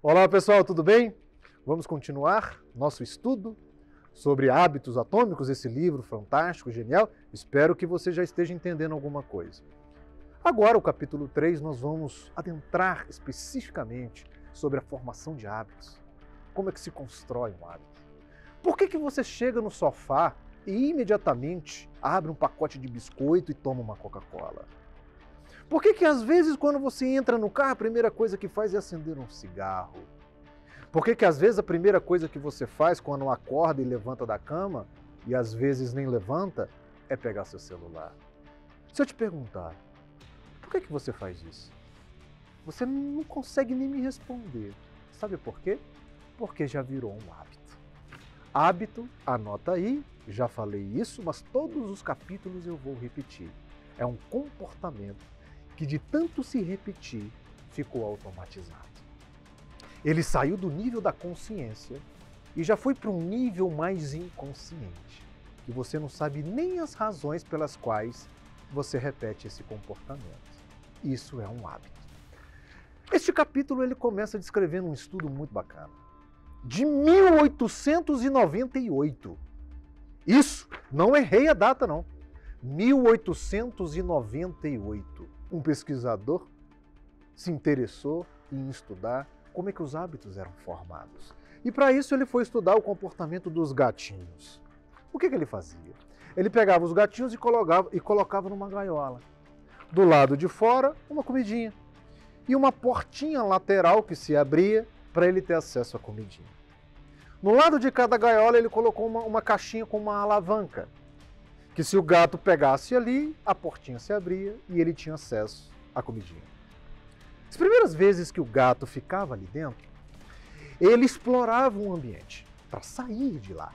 Olá pessoal, tudo bem? Vamos continuar nosso estudo sobre hábitos atômicos, esse livro fantástico, genial. Espero que você já esteja entendendo alguma coisa. Agora, o capítulo 3, nós vamos adentrar especificamente sobre a formação de hábitos. Como é que se constrói um hábito? Por que você chega no sofá e imediatamente abre um pacote de biscoito e toma uma Coca-Cola? Por que às vezes quando você entra no carro, a primeira coisa que faz é acender um cigarro? Por que às vezes a primeira coisa que você faz quando acorda e levanta da cama, e às vezes nem levanta, é pegar seu celular? Se eu te perguntar, por que você faz isso? Você não consegue nem me responder. Sabe por quê? Porque já virou um hábito. Hábito, anota aí, já falei isso, mas todos os capítulos eu vou repetir. É um comportamento que de tanto se repetir, ficou automatizado. Ele saiu do nível da consciência e já foi para um nível mais inconsciente, que você não sabe nem as razões pelas quais você repete esse comportamento. Isso é um hábito. Este capítulo ele começa descrevendo um estudo muito bacana, de 1898. Isso, não errei a data não. 1898. Um pesquisador se interessou em estudar como é que os hábitos eram formados. E para isso ele foi estudar o comportamento dos gatinhos. O que ele fazia? Ele pegava os gatinhos e colocava numa gaiola. Do lado de fora, uma comidinha. E uma portinha lateral que se abria para ele ter acesso à comidinha. No lado de cada gaiola ele colocou uma caixinha com uma alavanca, que se o gato pegasse ali, a portinha se abria e ele tinha acesso à comidinha. As primeiras vezes que o gato ficava ali dentro, ele explorava o ambiente para sair de lá.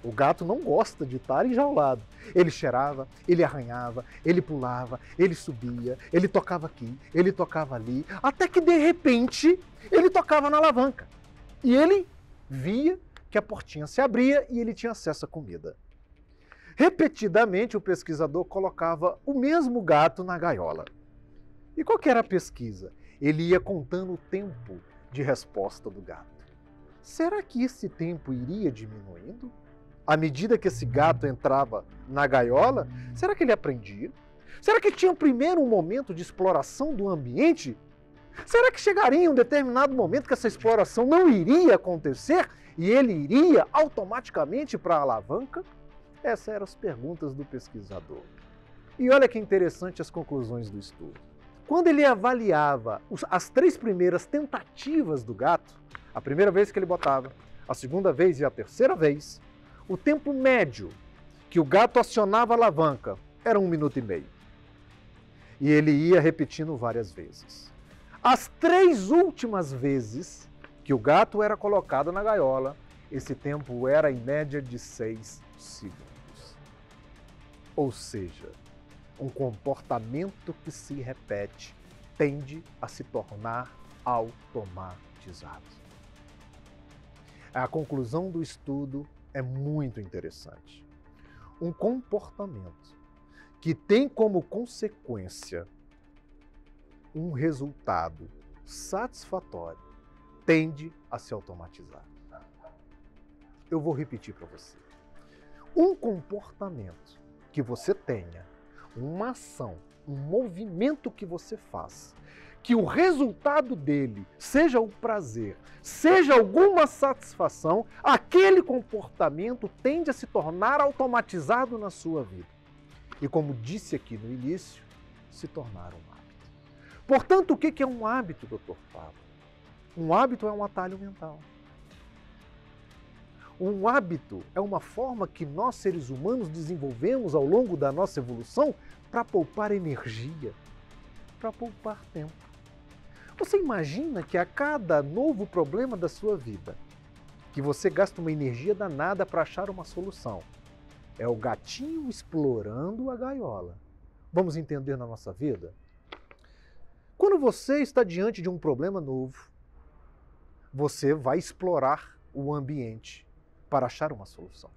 O gato não gosta de estar enjaulado. Ele cheirava, ele arranhava, ele pulava, ele subia, ele tocava aqui, ele tocava ali, até que de repente ele tocava na alavanca. E ele via que a portinha se abria e ele tinha acesso à comida. Repetidamente o pesquisador colocava o mesmo gato na gaiola. E qual que era a pesquisa? Ele ia contando o tempo de resposta do gato. Será que esse tempo iria diminuindo? À medida que esse gato entrava na gaiola, será que ele aprendia? Será que tinha primeiro um momento de exploração do ambiente? Será que chegaria em um determinado momento que essa exploração não iria acontecer e ele iria automaticamente para a alavanca? Essas eram as perguntas do pesquisador. E olha que interessante as conclusões do estudo. Quando ele avaliava as 3 primeiras tentativas do gato, a primeira vez que ele botava, a segunda vez e a terceira vez, o tempo médio que o gato acionava a alavanca era 1 minuto e meio. E ele ia repetindo várias vezes. As 3 últimas vezes que o gato era colocado na gaiola, esse tempo era em média de 6 segundos. Ou seja, um comportamento que se repete tende a se tornar automatizado. A conclusão do estudo é muito interessante. Um comportamento que tem como consequência um resultado satisfatório tende a se automatizar. Eu vou repetir para você. Um comportamento que você tenha, uma ação, um movimento que você faz, que o resultado dele seja o prazer, seja alguma satisfação, aquele comportamento tende a se tornar automatizado na sua vida. E como disse aqui no início, se tornar um hábito. Portanto, o que é um hábito, Dr. Pablo? Um hábito é um atalho mental. Um hábito é uma forma que nós, seres humanos, desenvolvemos ao longo da nossa evolução para poupar energia, para poupar tempo. Você imagina que a cada novo problema da sua vida, que você gasta uma energia danada para achar uma solução, é o gatinho explorando a gaiola. Vamos entender na nossa vida? Quando você está diante de um problema novo, você vai explorar o ambiente para achar uma solução.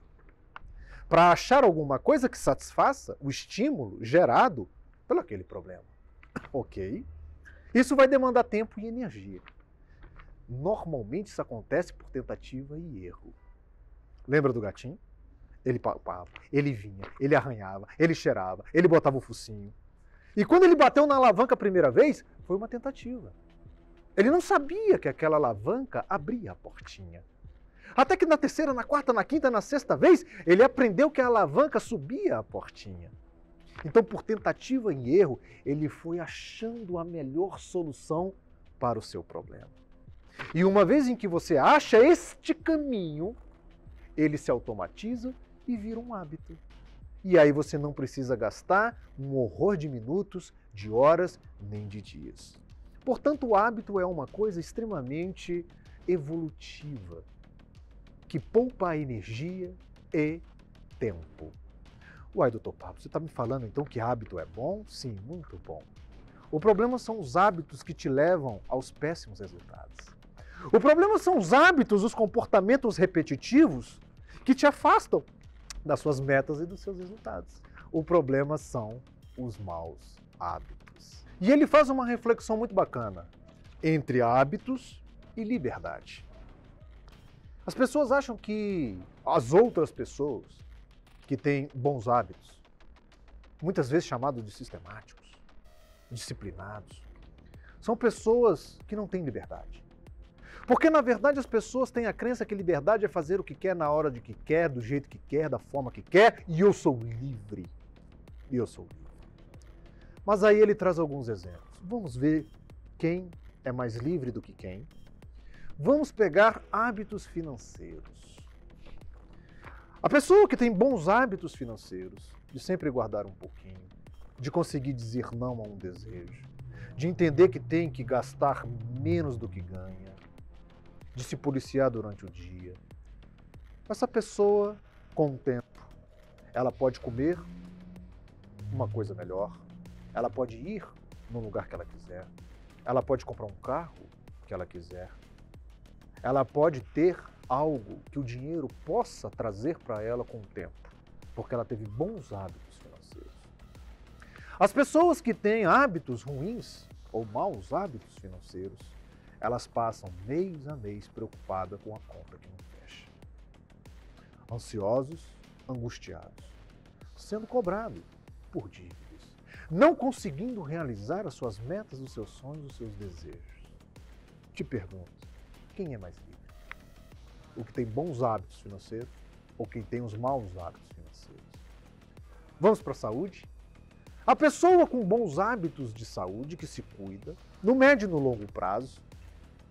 Para achar alguma coisa que satisfaça o estímulo gerado pelo aquele problema. Ok? Isso vai demandar tempo e energia. Normalmente isso acontece por tentativa e erro. Lembra do gatinho? Ele papava, ele vinha, ele arranhava, ele cheirava, ele botava o focinho. E quando ele bateu na alavanca a primeira vez, foi uma tentativa. Ele não sabia que aquela alavanca abria a portinha. Até que na terceira, na quarta, na quinta, na sexta vez, ele aprendeu que a alavanca subia a portinha. Então, por tentativa e erro, ele foi achando a melhor solução para o seu problema. E uma vez em que você acha este caminho, ele se automatiza e vira um hábito. E aí você não precisa gastar um horror de minutos, de horas, nem de dias. Portanto, o hábito é uma coisa extremamente evolutiva, que poupa energia e tempo. Uai, doutor Pablo, você está me falando então que hábito é bom? Sim, muito bom. O problema são os hábitos que te levam aos péssimos resultados. O problema são os hábitos, os comportamentos repetitivos que te afastam das suas metas e dos seus resultados. O problema são os maus hábitos. E ele faz uma reflexão muito bacana entre hábitos e liberdade. As pessoas acham que as outras pessoas que têm bons hábitos, muitas vezes chamados de sistemáticos, disciplinados, são pessoas que não têm liberdade. Porque, na verdade, as pessoas têm a crença que liberdade é fazer o que quer na hora de que quer, do jeito que quer, da forma que quer, e eu sou livre. E eu sou livre. Mas aí ele traz alguns exemplos. Vamos ver quem é mais livre do que quem. Vamos pegar hábitos financeiros. A pessoa que tem bons hábitos financeiros, de sempre guardar um pouquinho, de conseguir dizer não a um desejo, de entender que tem que gastar menos do que ganha, de se policiar durante o dia. Essa pessoa, com o tempo, ela pode comer uma coisa melhor, ela pode ir no lugar que ela quiser, ela pode comprar um carro que ela quiser, ela pode ter algo que o dinheiro possa trazer para ela com o tempo, porque ela teve bons hábitos financeiros. As pessoas que têm hábitos ruins ou maus hábitos financeiros, elas passam mês a mês preocupadas com a conta que não fecha. Ansiosos, angustiados, sendo cobrados por dívidas, não conseguindo realizar as suas metas, os seus sonhos, os seus desejos. Te pergunto, quem é mais livre? O que tem bons hábitos financeiros ou quem tem os maus hábitos financeiros? Vamos para a saúde? A pessoa com bons hábitos de saúde, que se cuida, no médio e no longo prazo,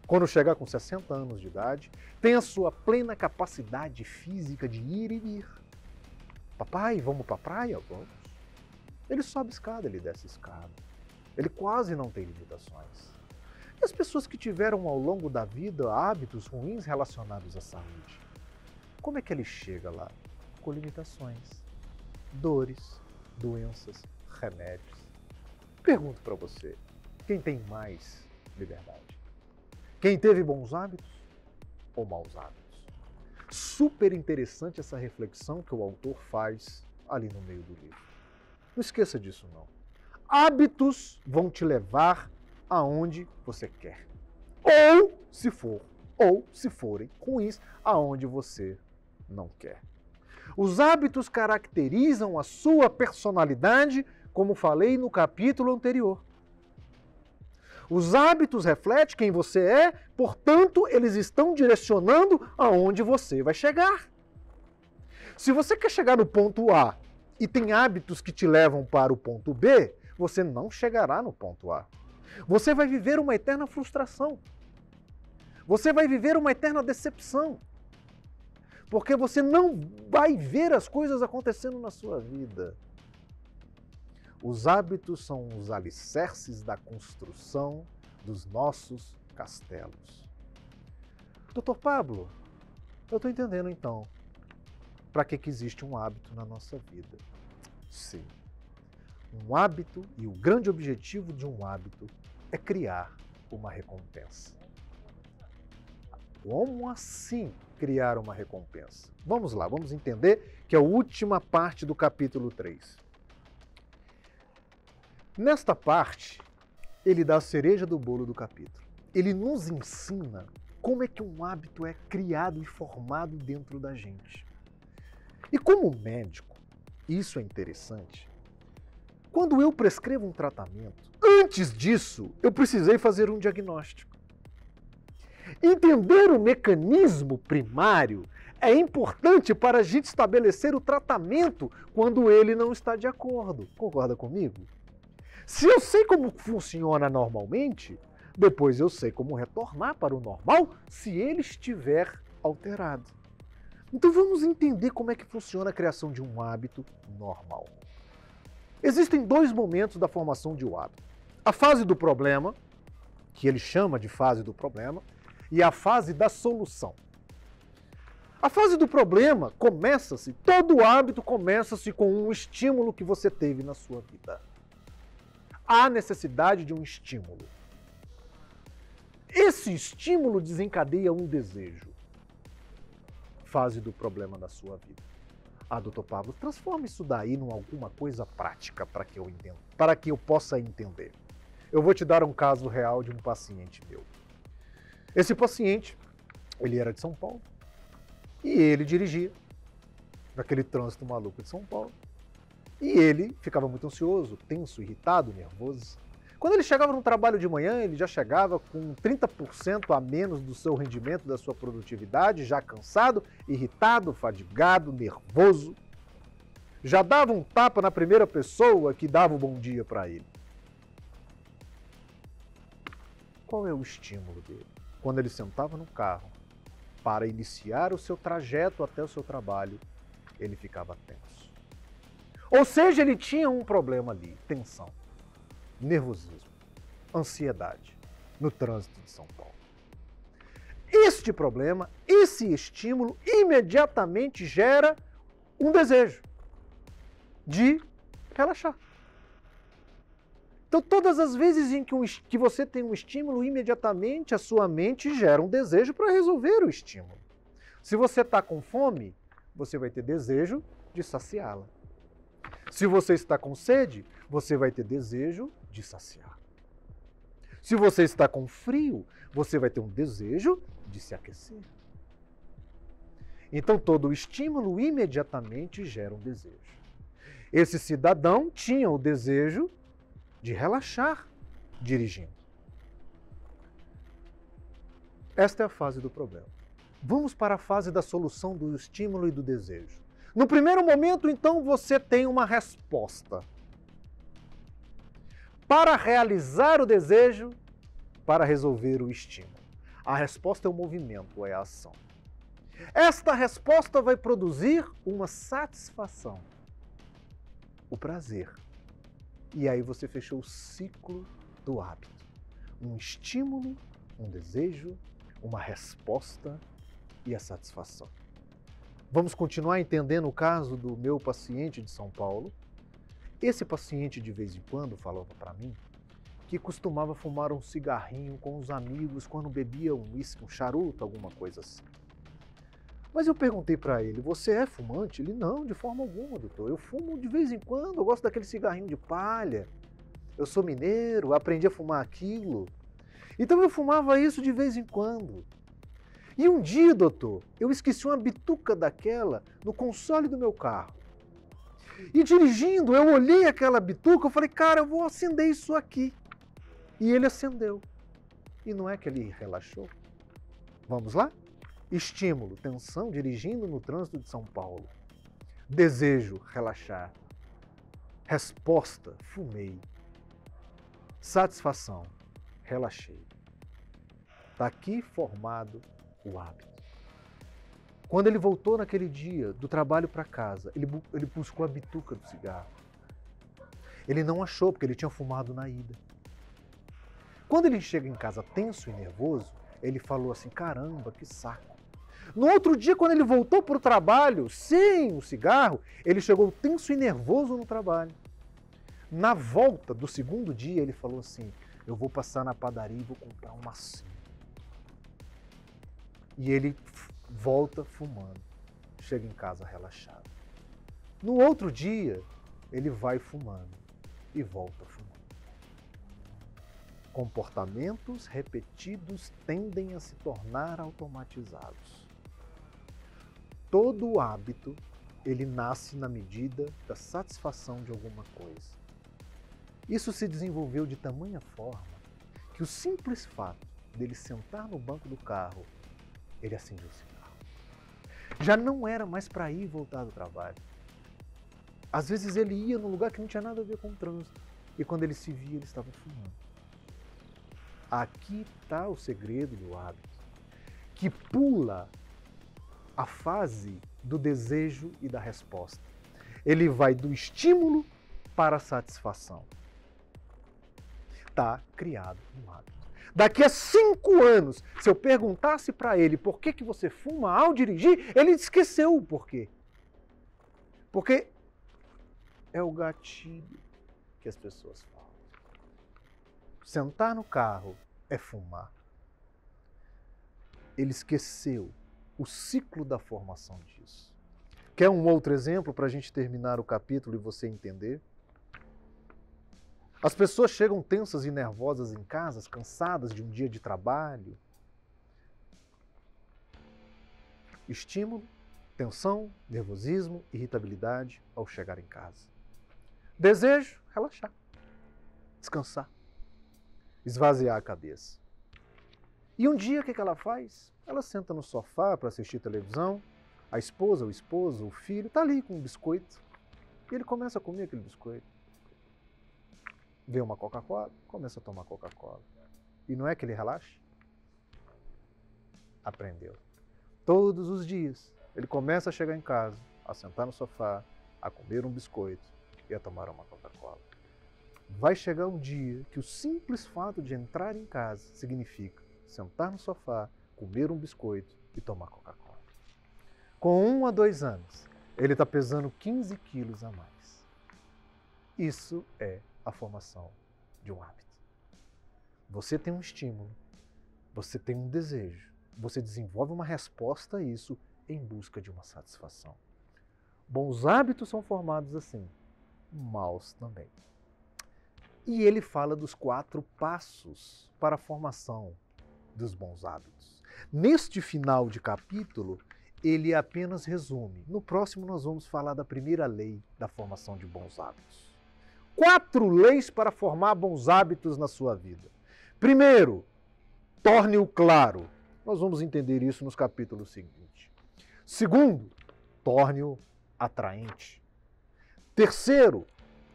quando chegar com 60 anos de idade, tem a sua plena capacidade física de ir e vir. Papai, vamos para a praia? Vamos. Ele sobe escada, ele desce escada. Ele quase não tem limitações. E as pessoas que tiveram ao longo da vida hábitos ruins relacionados à saúde? Como é que ele chega lá? Com limitações, dores, doenças, remédios. Pergunto para você, quem tem mais liberdade? Quem teve bons hábitos ou maus hábitos? Super interessante essa reflexão que o autor faz ali no meio do livro. Não esqueça disso não. Hábitos vão te levar aonde você quer. Ou se forem ruins, aonde você não quer. Os hábitos caracterizam a sua personalidade, como falei no capítulo anterior. Os hábitos refletem quem você é, portanto, eles estão direcionando aonde você vai chegar. Se você quer chegar no ponto A e tem hábitos que te levam para o ponto B, você não chegará no ponto A. Você vai viver uma eterna frustração. Você vai viver uma eterna decepção. Porque você não vai ver as coisas acontecendo na sua vida. Os hábitos são os alicerces da construção dos nossos castelos. Doutor Pablo, eu estou entendendo então para que existe um hábito na nossa vida. Sim, um hábito e o grande objetivo de um hábito é criar uma recompensa. Como assim criar uma recompensa? Vamos lá, vamos entender que é a última parte do capítulo 3. Nesta parte, ele dá a cereja do bolo do capítulo. Ele nos ensina como é que um hábito é criado e formado dentro da gente. E como médico, isso é interessante, quando eu prescrevo um tratamento, antes disso, eu precisei fazer um diagnóstico. Entender o mecanismo primário é importante para a gente estabelecer o tratamento quando ele não está de acordo. Concorda comigo? Se eu sei como funciona normalmente, depois eu sei como retornar para o normal se ele estiver alterado. Então vamos entender como é que funciona a criação de um hábito normal. Existem dois momentos da formação de um hábito. A fase do problema, que ele chama de fase do problema, e a fase da solução. A fase do problema começa-se, todo hábito começa-se com um estímulo que você teve na sua vida. Há necessidade de um estímulo. Esse estímulo desencadeia um desejo. Fase do problema da sua vida. Ah, doutor Pablo, transforma isso daí em alguma coisa prática para que eu entenda, para que eu possa entender. Eu vou te dar um caso real de um paciente meu. Esse paciente, ele era de São Paulo e ele dirigia naquele trânsito maluco de São Paulo. E ele ficava muito ansioso, tenso, irritado, nervoso. Quando ele chegava no trabalho de manhã, ele já chegava com 30% a menos do seu rendimento, da sua produtividade, já cansado, irritado, fadigado, nervoso. Já dava um tapa na primeira pessoa que dava o bom dia para ele. Qual é o estímulo dele? Quando ele sentava no carro para iniciar o seu trajeto até o seu trabalho, ele ficava tenso. Ou seja, ele tinha um problema ali, tensão, nervosismo, ansiedade no trânsito de São Paulo. Este problema, esse estímulo, imediatamente gera um desejo de relaxar. Então, todas as vezes em que você tem um estímulo, imediatamente a sua mente gera um desejo para resolver o estímulo. Se você está com fome, você vai ter desejo de saciá-la. Se você está com sede, você vai ter desejo de saciar. Se você está com frio, você vai ter um desejo de se aquecer. Então, todo estímulo imediatamente gera um desejo. Esse cidadão tinha o desejo de relaxar dirigindo. Esta é a fase do problema. Vamos para a fase da solução do estímulo e do desejo. No primeiro momento, então, você tem uma resposta. Para realizar o desejo, para resolver o estímulo. A resposta é o movimento, é a ação. Esta resposta vai produzir uma satisfação, o prazer. E aí você fechou o ciclo do hábito. Um estímulo, um desejo, uma resposta e a satisfação. Vamos continuar entendendo o caso do meu paciente de São Paulo. Esse paciente, de vez em quando, falava para mim que costumava fumar um cigarrinho com os amigos quando bebia um uísque, um charuto, alguma coisa assim. Mas eu perguntei para ele, você é fumante? Ele, não, de forma alguma, doutor. Eu fumo de vez em quando, eu gosto daquele cigarrinho de palha. Eu sou mineiro, aprendi a fumar aquilo. Então eu fumava isso de vez em quando. E um dia, doutor, eu esqueci uma bituca daquela no console do meu carro. E dirigindo, eu olhei aquela bituca, eu falei, cara, eu vou acender isso aqui. E ele acendeu. E não é que ele relaxou? Vamos lá? Estímulo, tensão, dirigindo no trânsito de São Paulo. Desejo, relaxar. Resposta, fumei. Satisfação, relaxei. Está aqui formado o hábito. Quando ele voltou naquele dia do trabalho para casa, ele buscou a bituca do cigarro. Ele não achou, porque ele tinha fumado na ida. Quando ele chega em casa tenso e nervoso, ele falou assim, caramba, que saco. No outro dia, quando ele voltou para o trabalho, sem o cigarro, ele chegou tenso e nervoso no trabalho. Na volta do segundo dia, ele falou assim, eu vou passar na padaria e vou comprar um macinho. E ele volta fumando, chega em casa relaxado. No outro dia, ele vai fumando e volta fumando. Comportamentos repetidos tendem a se tornar automatizados. Todo hábito, ele nasce na medida da satisfação de alguma coisa. Isso se desenvolveu de tamanha forma que o simples fato dele sentar no banco do carro, ele acendia o cigarro. Já não era mais para ir e voltar do trabalho. Às vezes ele ia num lugar que não tinha nada a ver com o trânsito. E quando ele se via, ele estava fumando. Aqui está o segredo do hábito, que pula a fase do desejo e da resposta. Ele vai do estímulo para a satisfação. Está criado um hábito. Daqui a 5 anos, se eu perguntasse para ele por que você fuma ao dirigir, ele esqueceu o porquê. Porque é o gatilho que as pessoas falam. Sentar no carro é fumar. Ele esqueceu o ciclo da formação disso. Quer um outro exemplo para a gente terminar o capítulo e você entender? As pessoas chegam tensas e nervosas em casa, cansadas de um dia de trabalho. Estímulo, tensão, nervosismo, irritabilidade ao chegar em casa. Desejo, relaxar, descansar, esvaziar a cabeça. E um dia o que ela faz? Ela senta no sofá para assistir televisão, a esposa, o esposo, o filho, está ali com um biscoito, e ele começa a comer aquele biscoito. Vê uma Coca-Cola, começa a tomar Coca-Cola. E não é que ele relaxa? Aprendeu. Todos os dias, ele começa a chegar em casa, a sentar no sofá, a comer um biscoito e a tomar uma Coca-Cola. Vai chegar um dia que o simples fato de entrar em casa significa sentar no sofá, comer um biscoito e tomar Coca-Cola. Com 1 a 2 anos, ele está pesando 15 quilos a mais. Isso é a formação de um hábito. Você tem um estímulo, você tem um desejo, você desenvolve uma resposta a isso em busca de uma satisfação. Bons hábitos são formados assim, maus também. E ele fala dos 4 passos para a formação dos bons hábitos. Neste final de capítulo, ele apenas resume. No próximo nós vamos falar da primeira lei da formação de bons hábitos. 4 leis para formar bons hábitos na sua vida. Primeiro, torne-o claro. Nós vamos entender isso nos capítulos seguintes. Segundo, torne-o atraente. Terceiro,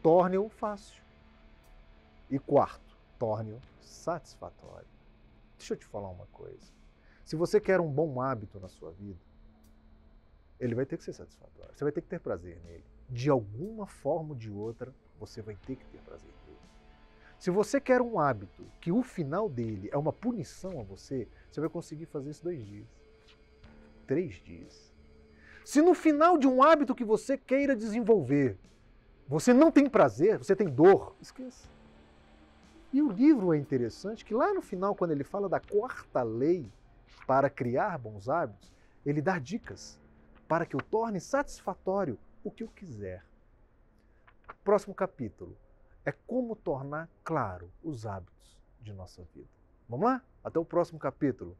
torne-o fácil. E quarto, torne-o satisfatório. Deixa eu te falar uma coisa. Se você quer um bom hábito na sua vida, ele vai ter que ser satisfatório. Você vai ter que ter prazer nele. De alguma forma ou de outra, você vai ter que ter prazer nele. Se você quer um hábito que o final dele é uma punição a você, você vai conseguir fazer isso 2 dias, 3 dias. Se no final de um hábito que você queira desenvolver, você não tem prazer, você tem dor, esqueça. E o livro é interessante que lá no final, quando ele fala da 4ª lei para criar bons hábitos, ele dá dicas para que eu torne satisfatório o que eu quiser. Próximo capítulo é como tornar claro os hábitos de nossa vida. Vamos lá? Até o próximo capítulo.